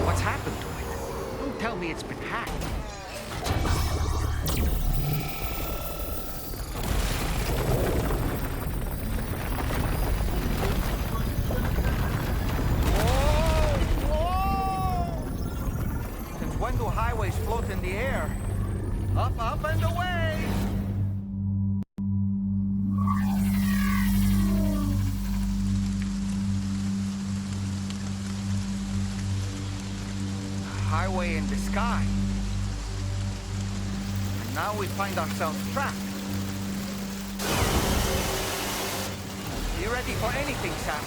What's happened to it? Don't tell me it's been hacked. When do highways float in the air? Up, up, and away! Highway in the sky. And now we find ourselves trapped. Be ready for anything, Sam.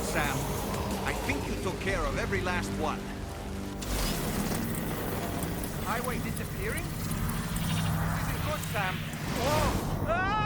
Sam. I think you took care of every last one. Highway disappearing? This isn't good, Sam. Whoa! Ah!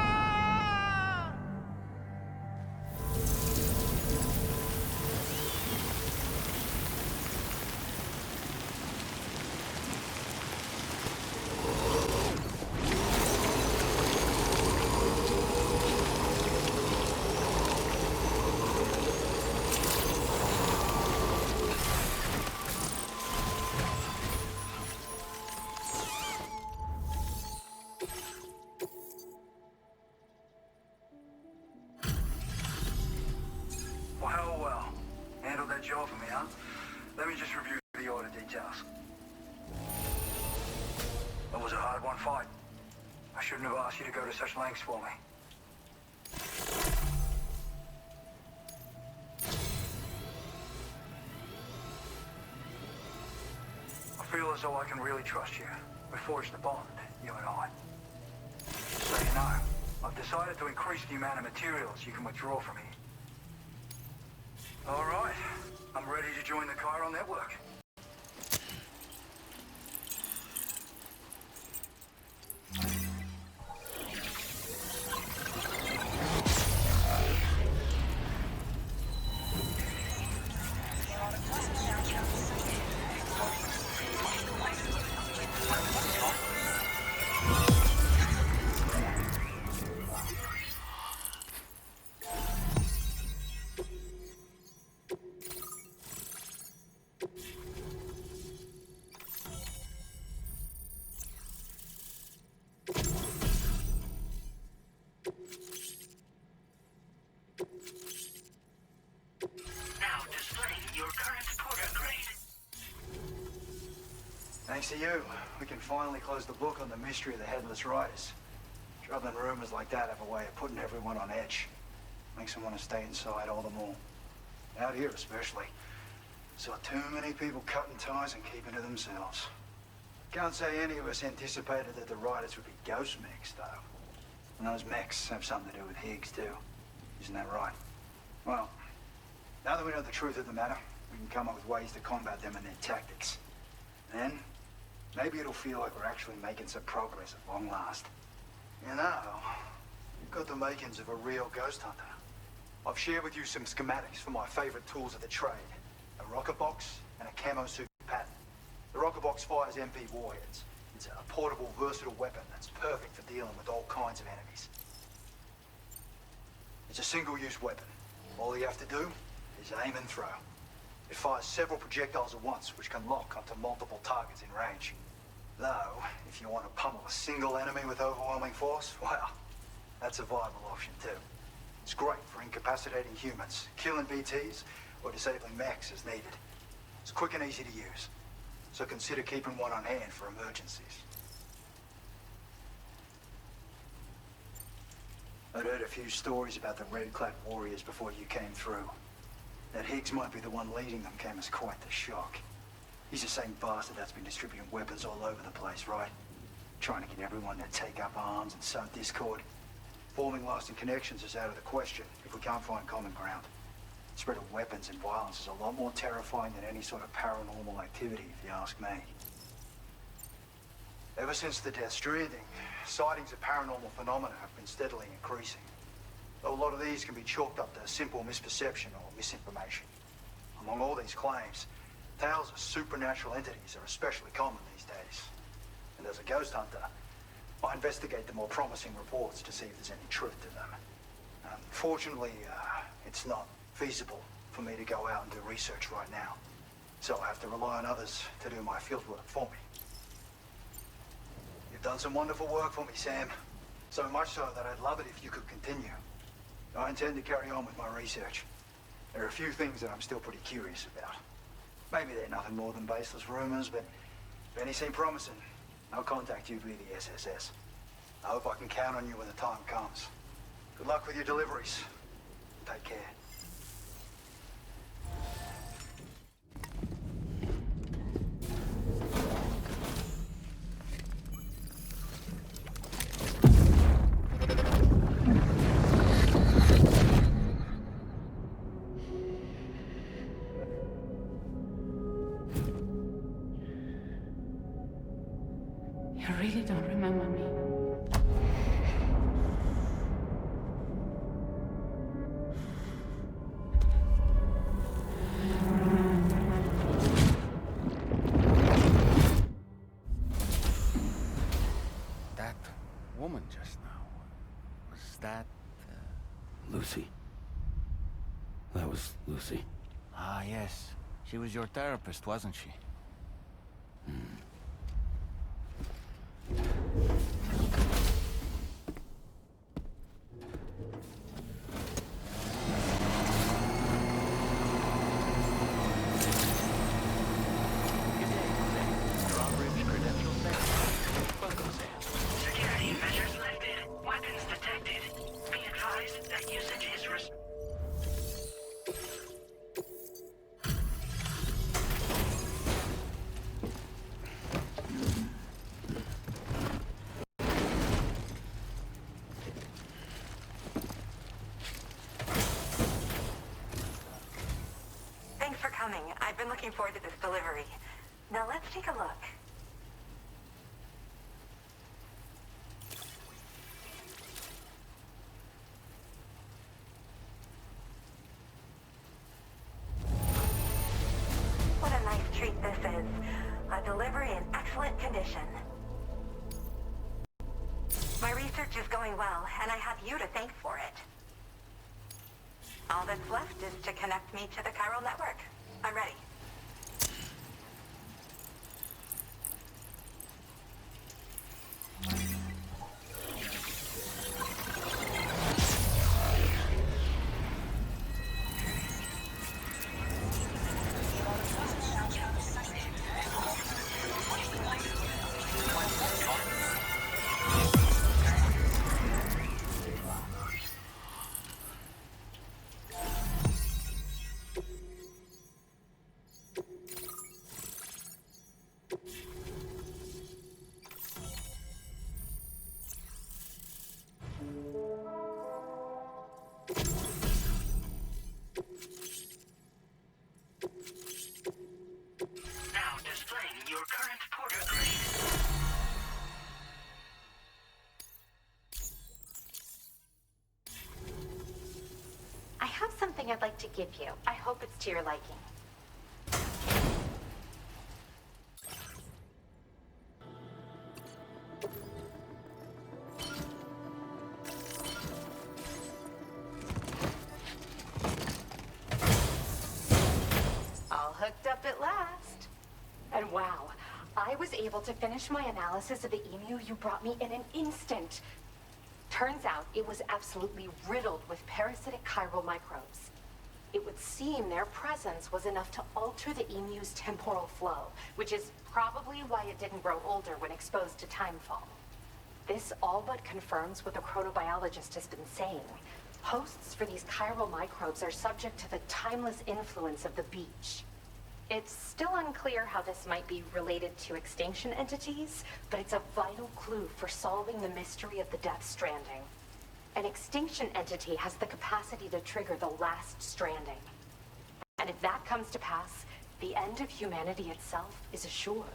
Well. Handled that job for me, huh? Let me just review the order details. That was a hard-won fight. I shouldn't have asked you to go to such lengths for me. I feel as though I can really trust you. We forged the bond, you and I. Just so you know, I've decided to increase the amount of materials you can withdraw from me. All right, I'm ready to join the Chiral network. Thanks to you, we can finally close the book on the mystery of the Headless Riders. Troubling rumors like that have a way of putting everyone on edge. Makes them want to stay inside all the more. Out here especially. Saw too many people cutting ties and keeping to themselves. Can't say any of us anticipated that the Riders would be ghost mechs, though. And those mechs have something to do with Higgs, too. Isn't that right? Well, now that we know the truth of the matter, we can come up with ways to combat them and their tactics. Then, maybe it'll feel like we're actually making some progress at long last. You know, you've got the makings of a real ghost hunter. I've shared with you some schematics for my favorite tools of the trade. A rocket box and a camo suit pattern. The rocket box fires MP warheads. It's a portable, versatile weapon that's perfect for dealing with all kinds of enemies. It's a single-use weapon. All you have to do is aim and throw. It fires several projectiles at once, which can lock onto multiple targets in range. Though, if you want to pummel a single enemy with overwhelming force, well, that's a viable option too. It's great for incapacitating humans, killing BTs, or disabling mechs as needed. It's quick and easy to use, so consider keeping one on hand for emergencies. I'd heard a few stories about the red-clad warriors before you came through. That Higgs might be the one leading them came as quite the shock. He's the same bastard that's been distributing weapons all over the place, right? Trying to get everyone to take up arms and sow discord. Forming lasting connections is out of the question if we can't find common ground. The spread of weapons and violence is a lot more terrifying than any sort of paranormal activity, if you ask me. Ever since the Death Stranding, sightings of paranormal phenomena have been steadily increasing. Though a lot of these can be chalked up to simple misperception or misinformation. Among all these claims, tales of supernatural entities are especially common these days. And as a ghost hunter, I investigate the more promising reports to see if there's any truth to them. Unfortunately, it's not feasible for me to go out and do research right now. So I have to rely on others to do my fieldwork for me. You've done some wonderful work for me, Sam. So much so that I'd love it if you could continue. I intend to carry on with my research. There are a few things that I'm still pretty curious about. Maybe they're nothing more than baseless rumors, but if any seem promising, I'll contact you via the SSS. I hope I can count on you when the time comes. Good luck with your deliveries. Take care. You really don't remember me. That woman just now, was that... Lucy. That was Lucy. Ah, yes. She was your therapist, wasn't she? Security measures lifted. Weapons detected. Be advised that usage is Thanks for coming. I've been looking forward to this delivery. Now let's take a look. What a nice treat this is. A delivery in excellent condition. My research is going well, and I have you to thank for it. All that's left is to connect me to the chiral network. I'm ready. now displaying your current porter grade. I have something I'd like to give you. I hope it's to your liking. hooked up at last. And wow, I was able to finish my analysis of the emu you brought me in an instant. Turns out it was absolutely riddled with parasitic chiral microbes. It would seem their presence was enough to alter the emu's temporal flow, which is probably why it didn't grow older when exposed to timefall. This all but confirms what the chronobiologist has been saying. Hosts for these chiral microbes are subject to the timeless influence of the beach. It's still unclear how this might be related to extinction entities, but it's a vital clue for solving the mystery of the Death Stranding. An extinction entity has the capacity to trigger the last stranding. And if that comes to pass, the end of humanity itself is assured.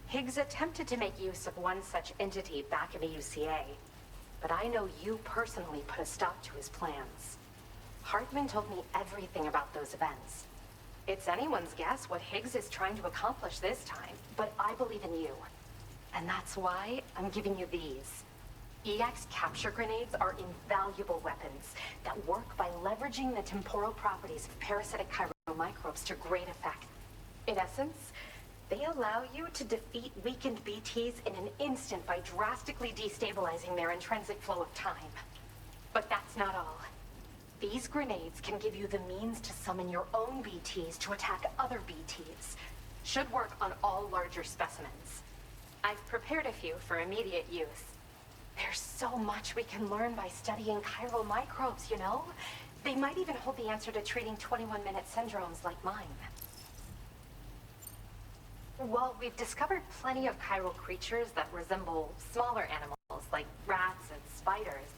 Higgs attempted to make use of one such entity back in the UCA, but I know you personally put a stop to his plans. Hartman told me everything about those events. It's anyone's guess what Higgs is trying to accomplish this time, but I believe in you. And that's why I'm giving you these. EX capture grenades are invaluable weapons that work by leveraging the temporal properties of parasitic chiromicrobes to great effect. In essence, they allow you to defeat weakened BTs in an instant by drastically destabilizing their intrinsic flow of time. But that's not all. These grenades can give you the means to summon your own BTs to attack other BTs. Should work on all larger specimens. I've prepared a few for immediate use. There's so much we can learn by studying chiral microbes, you know? They might even hold the answer to treating 21-minute syndromes like mine. Well, we've discovered plenty of chiral creatures that resemble smaller animals like rats and spiders.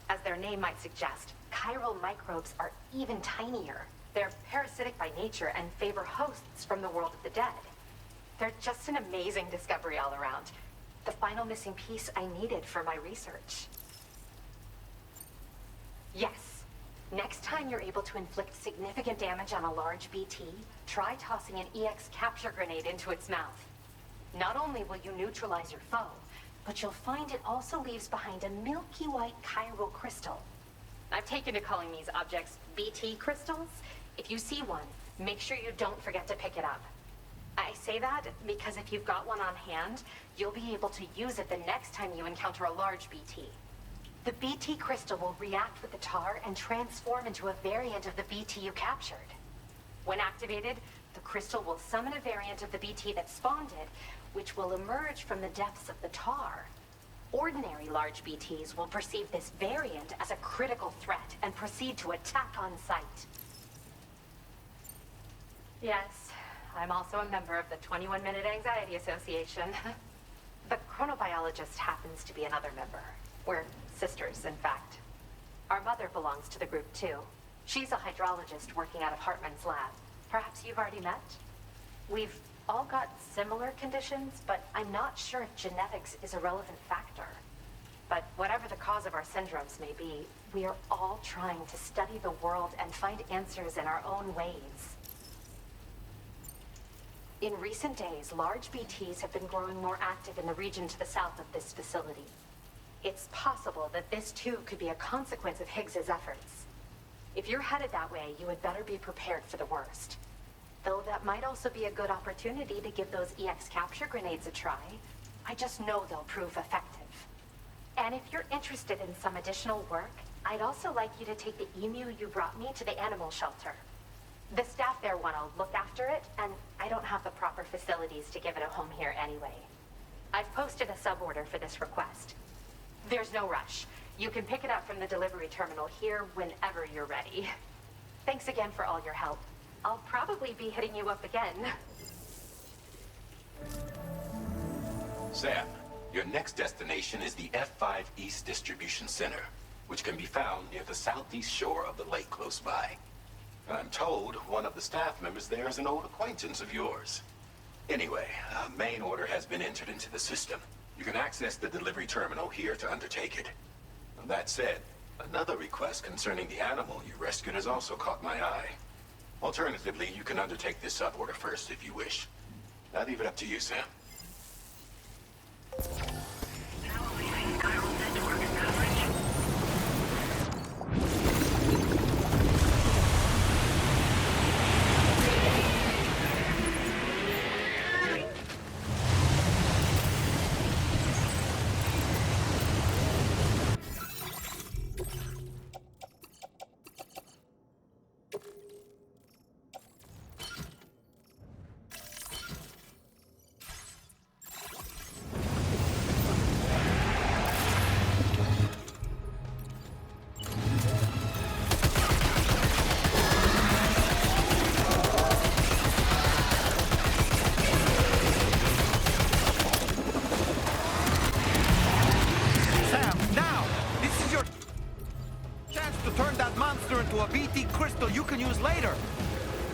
As their name might suggest, chiral microbes are even tinier. They're parasitic by nature and favor hosts from the world of the dead. They're just an amazing discovery all around. The final missing piece I needed for my research. Yes. Next time you're able to inflict significant damage on a large BT, try tossing an EX capture grenade into its mouth. Not only will you neutralize your foe, but you'll find it also leaves behind a milky white chiral crystal. I've taken to calling these objects BT crystals. If you see one, make sure you don't forget to pick it up. I say that because if you've got one on hand, you'll be able to use it the next time you encounter a large BT. The BT crystal will react with the tar and transform into a variant of the BT you captured. When activated, the crystal will summon a variant of the BT that spawned it, which will emerge from the depths of the tar. Ordinary large BTs will perceive this variant as a critical threat and proceed to attack on sight. Yes, I'm also a member of the 21-Minute Anxiety Association. The chronobiologist happens to be another member. We're sisters, in fact. Our mother belongs to the group, too. She's a hydrologist working out of Hartman's lab. Perhaps you've already met? We've all got similar conditions, but I'm not sure if genetics is a relevant factor. But whatever the cause of our syndromes may be, we are all trying to study the world and find answers in our own ways. In recent days, large BTs have been growing more active in the region to the south of this facility. It's possible that this too could be a consequence of Higgs's efforts. If you're headed that way, you had better be prepared for the worst. Though that might also be a good opportunity to give those EX capture grenades a try. I just know they'll prove effective. And if you're interested in some additional work, I'd also like you to take the emu you brought me to the animal shelter. The staff there want to look after it, and I don't have the proper facilities to give it a home here anyway. I've posted a suborder for this request. There's no rush. You can pick it up from the delivery terminal here whenever you're ready. Thanks again for all your help. I'll probably be hitting you up again. Sam, your next destination is the F5 East Distribution Center, which can be found near the southeast shore of the lake close by. I'm told one of the staff members there is an old acquaintance of yours. Anyway, a main order has been entered into the system. You can access the delivery terminal here to undertake it. That said, another request concerning the animal you rescued has also caught my eye. Alternatively, you can undertake this suborder first if you wish. I'll leave it up to you, Sam. Now leaving chiral network coverage. to turn that monster into a BT crystal you can use later.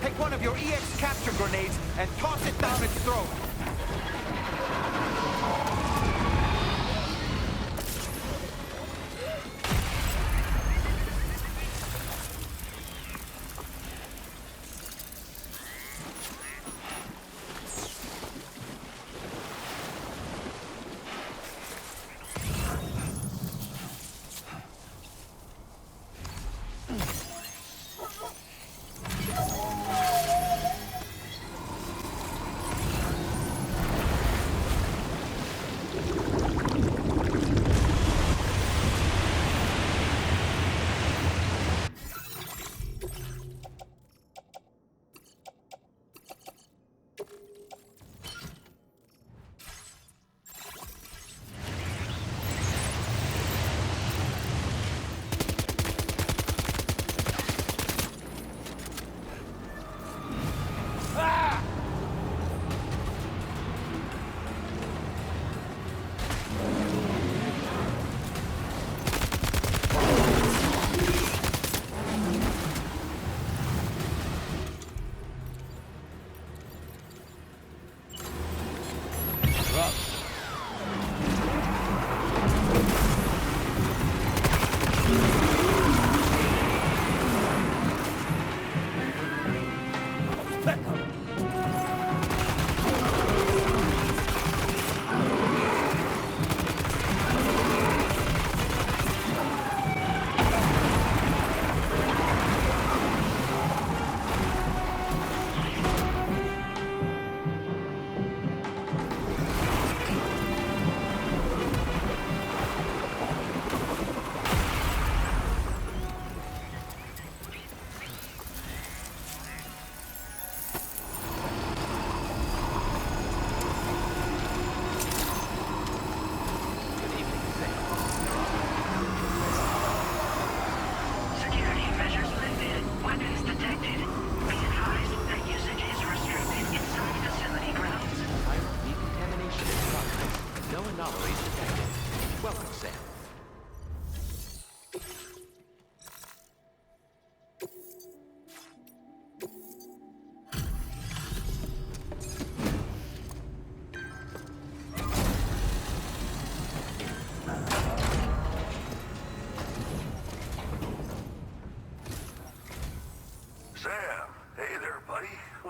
Take one of your EX capture grenades and toss it down its throat.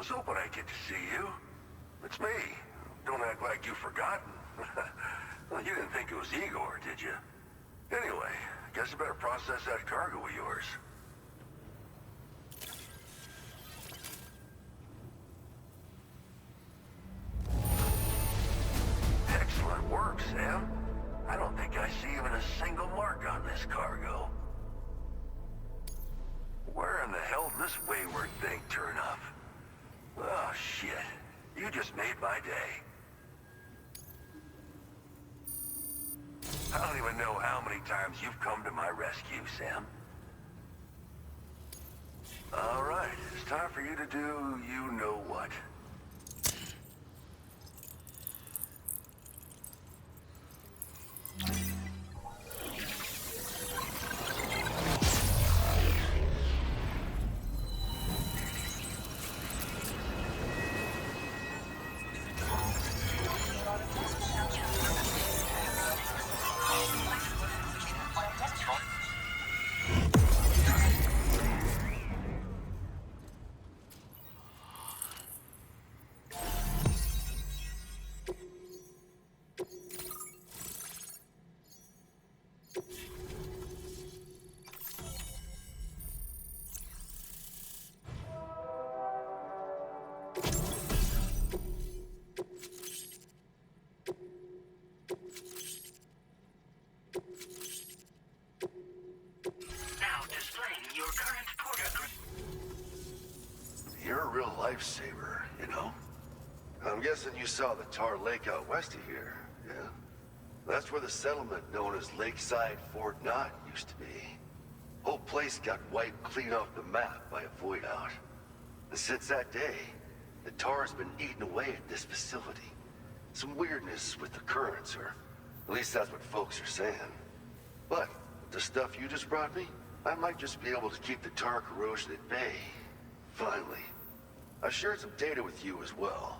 was hoping I'd get to see you. It's me. Don't act like you've forgotten. Well, you didn't think it was Igor, did you? Anyway, guess I better process that cargo of yours. Excellent work, Sam. I don't think I see even a single mark on this cargo. Where in the hell did this wayward thing turn up? Oh, shit. You just made my day. I don't even know how many times you've come to my rescue, Sam. All right, it's time for you to do you-know-what. You're a real lifesaver, you know? I'm guessing you saw the tar lake out west of here, yeah? That's where the settlement known as Lakeside Fort Knott used to be. Whole place got wiped clean off the map by a void out. And since that day, the tar's been eating away at this facility. Some weirdness with the currents, or at least that's what folks are saying. But the stuff you just brought me, I might just be able to keep the tar corrosion at bay. Finally. I shared some data with you as well.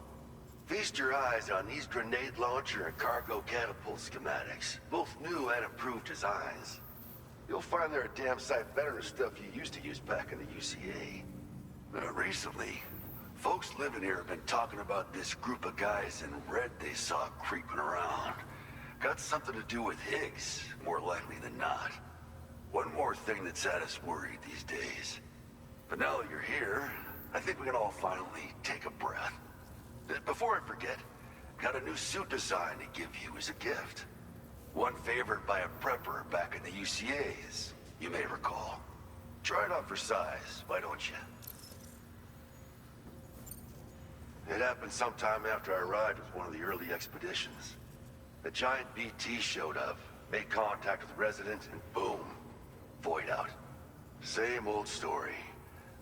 Feast your eyes on these grenade launcher and cargo catapult schematics, both new and improved designs. You'll find they're a damn sight better than stuff you used to use back in the UCA. Recently, folks living here have been talking about this group of guys in red they saw creeping around. Got something to do with Higgs, more likely than not. One more thing that's had us worried these days. But now that you're here, I think we can all finally take a breath. Before I forget, got a new suit design to give you as a gift. One favored by a prepper back in the UCAs, you may recall. Try it on for size, why don't you? It happened sometime after I arrived with one of the early expeditions. A giant BT showed up, made contact with residents, and boom, void out. Same old story.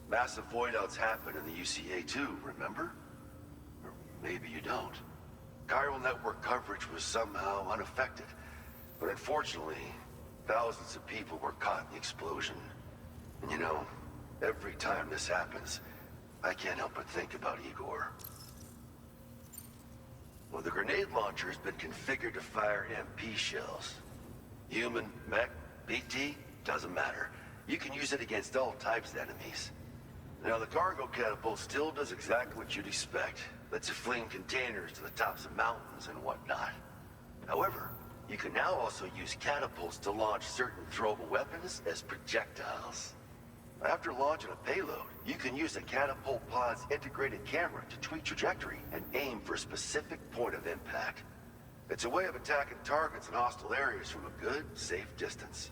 Massive void outs happen in the UCA too, remember? Or maybe you don't. Chiral network coverage was somehow unaffected. But unfortunately, thousands of people were caught in the explosion. And you know, every time this happens, I can't help but think about Igor. Well, the grenade launcher has been configured to fire MP shells. Human, mech, BT, doesn't matter. You can use it against all types of enemies. Now, the cargo catapult still does exactly what you'd expect. Lets you fling containers to the tops of mountains and whatnot. However, you can now also use catapults to launch certain throwable weapons as projectiles. After launching a payload, you can use a catapult pod's integrated camera to tweak trajectory and aim for a specific point of impact. It's a way of attacking targets in hostile areas from a good, safe distance.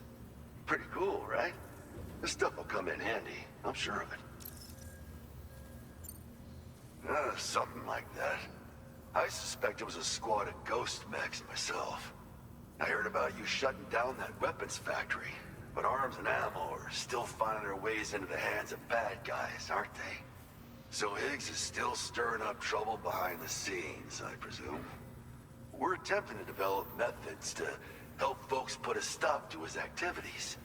Pretty cool, right? This stuff will come in handy, I'm sure of it. Something like that. I suspect it was a squad of ghost mechs myself. I heard about you shutting down that weapons factory, but arms and ammo are still finding their ways into the hands of bad guys, aren't they? So Higgs is still stirring up trouble behind the scenes, I presume. We're attempting to develop methods to help folks put a stop to his activities.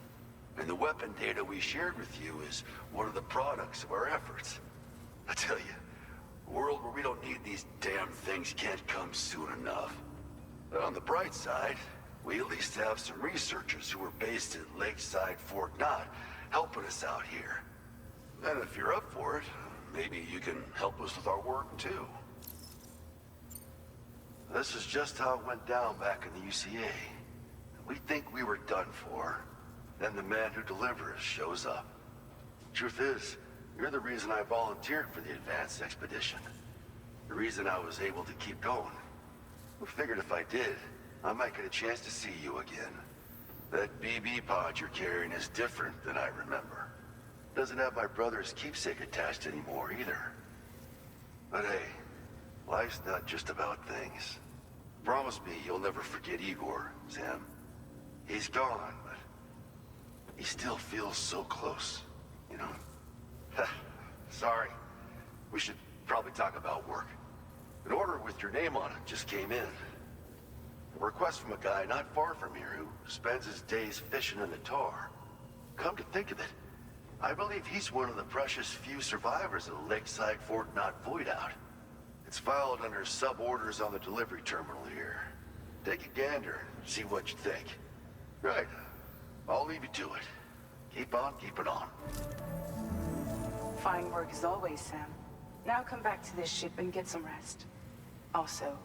And the weapon data we shared with you is one of the products of our efforts. I tell you, a world where we don't need these damn things can't come soon enough. But on the bright side, we at least have some researchers who are based at Lakeside Fort Knott helping us out here. And if you're up for it, maybe you can help us with our work too. This is just how it went down back in the UCA. We think we were done for. Then the man who delivers shows up. Truth is, you're the reason I volunteered for the advanced expedition. The reason I was able to keep going. I figured if I did, I might get a chance to see you again. That BB pod you're carrying is different than I remember. Doesn't have my brother's keepsake attached anymore either. But hey, life's not just about things. Promise me you'll never forget Igor, Sam. He's gone, but he still feels so close, you know? Sorry. We should probably talk about work. An order with your name on it just came in. A request from a guy not far from here who spends his days fishing in the tar. Come to think of it, I believe he's one of the precious few survivors of the Lakeside Fort Knott void out. It's filed under sub-orders on the delivery terminal here. Take a gander and see what you think. Right. I'll leave you to it. Keep on keeping on. Fine work as always, Sam. Now come back to this ship and get some rest. Also,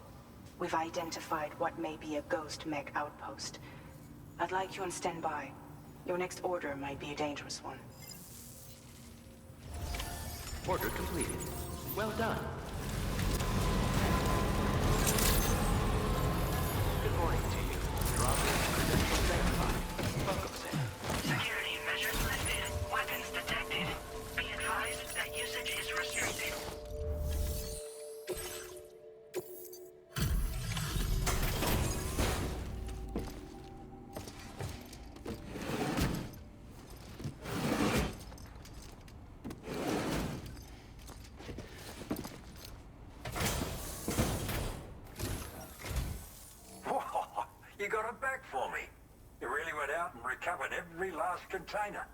we've identified what may be a ghost mech outpost. I'd like you on standby. Your next order might be a dangerous one. Order completed. Well done. Good morning to you. Your office credentials verified. Welcome, Sam. Security measures lifted. Weapons detected. Be advised that usage is restricted. You got it back for me. You really went out and recovered every last container.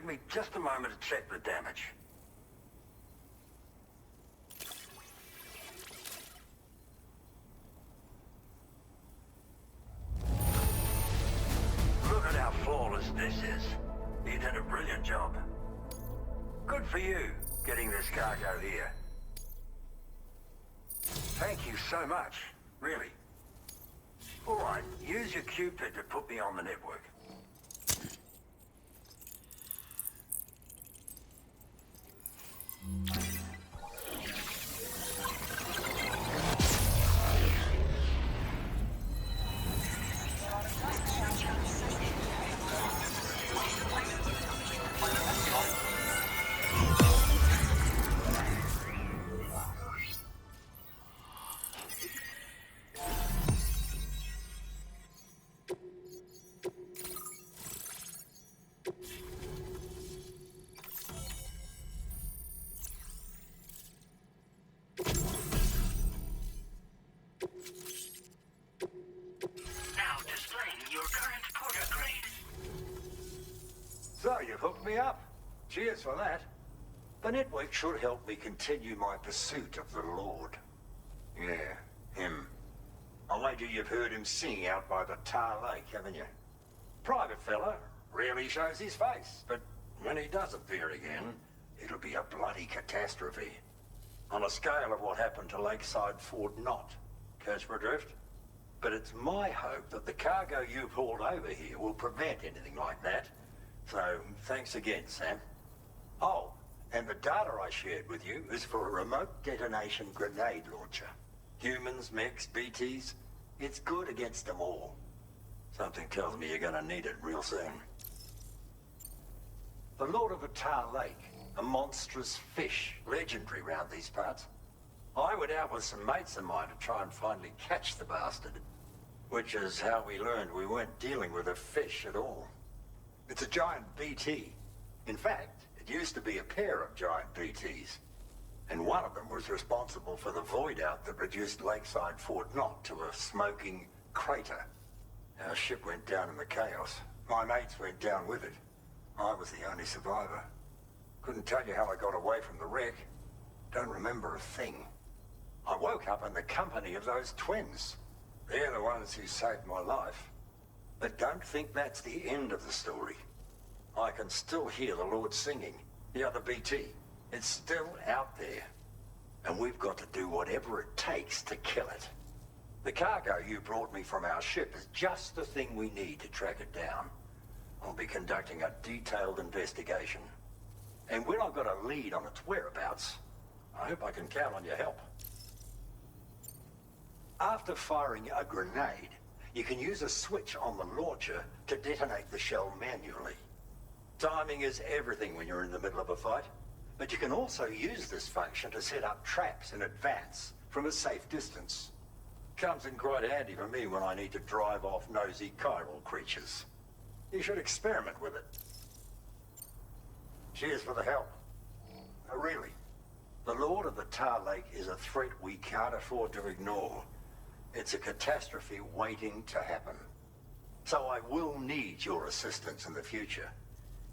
give me just a moment to check the damage. Look at how flawless this is. You did a brilliant job. Good for you, getting this cargo here. Thank you so much, really. All right, use your Cupid to put me on the network. Now displaying your current porter grade. So, you've hooked me up. Cheers for that. The network should help me continue my pursuit of the Lord. Yeah, him. I wager you've heard him sing out by the Tar Lake, haven't you? Private fella, rarely shows his face, but when he does appear again, it'll be a bloody catastrophe. On a scale of what happened to Lakeside Fort Knott. Catch my drift? But it's my hope that the cargo you've hauled over here will prevent anything like that. So, thanks again, Sam. Oh, and the data I shared with you is for a remote detonation grenade launcher. Humans, mechs, BTs, it's good against them all. Something tells me you're gonna need it real soon. The Lord of the Tar Lake, a monstrous fish, legendary round these parts. I went out with some mates of mine to try and finally catch the bastard. Which is how we learned we weren't dealing with a fish at all. It's a giant BT. In fact, it used to be a pair of giant BTs. And one of them was responsible for the void out that reduced Lakeside Fort Knott to a smoking crater. Our ship went down in the chaos. My mates went down with it. I was the only survivor. Couldn't tell you how I got away from the wreck. Don't remember a thing. I woke up in the company of those twins. They're the ones who saved my life. But don't think that's the end of the story. I can still hear the Lord singing, the other BT. It's still out there. And we've got to do whatever it takes to kill it. The cargo you brought me from our ship is just the thing we need to track it down. I'll be conducting a detailed investigation. And when I've got a lead on its whereabouts, I hope I can count on your help. After firing a grenade, you can use a switch on the launcher to detonate the shell manually. Timing is everything when you're in the middle of a fight, but you can also use this function to set up traps in advance from a safe distance. Comes in quite handy for me when I need to drive off nosy chiral creatures. You should experiment with it. Cheers for the help. Really, the Lord of the Tar Lake is a threat we can't afford to ignore. It's a catastrophe waiting to happen. So I will need your assistance in the future.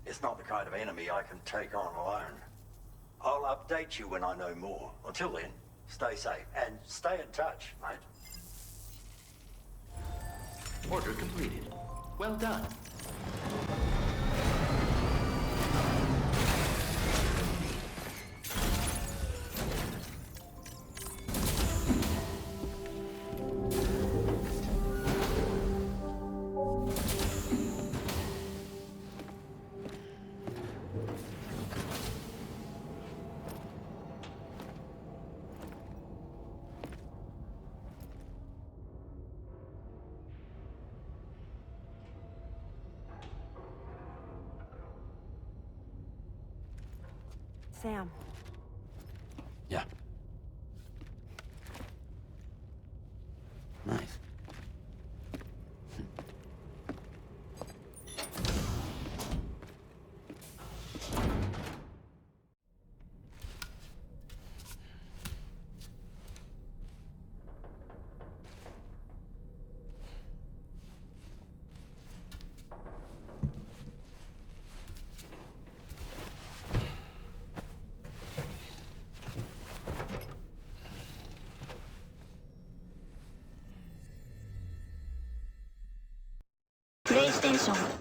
It's not the kind of enemy I can take on alone. I'll update you when I know more. Until then, stay safe and stay in touch, mate. Order completed. Well done. Sam. Yeah. Nice. 英雄。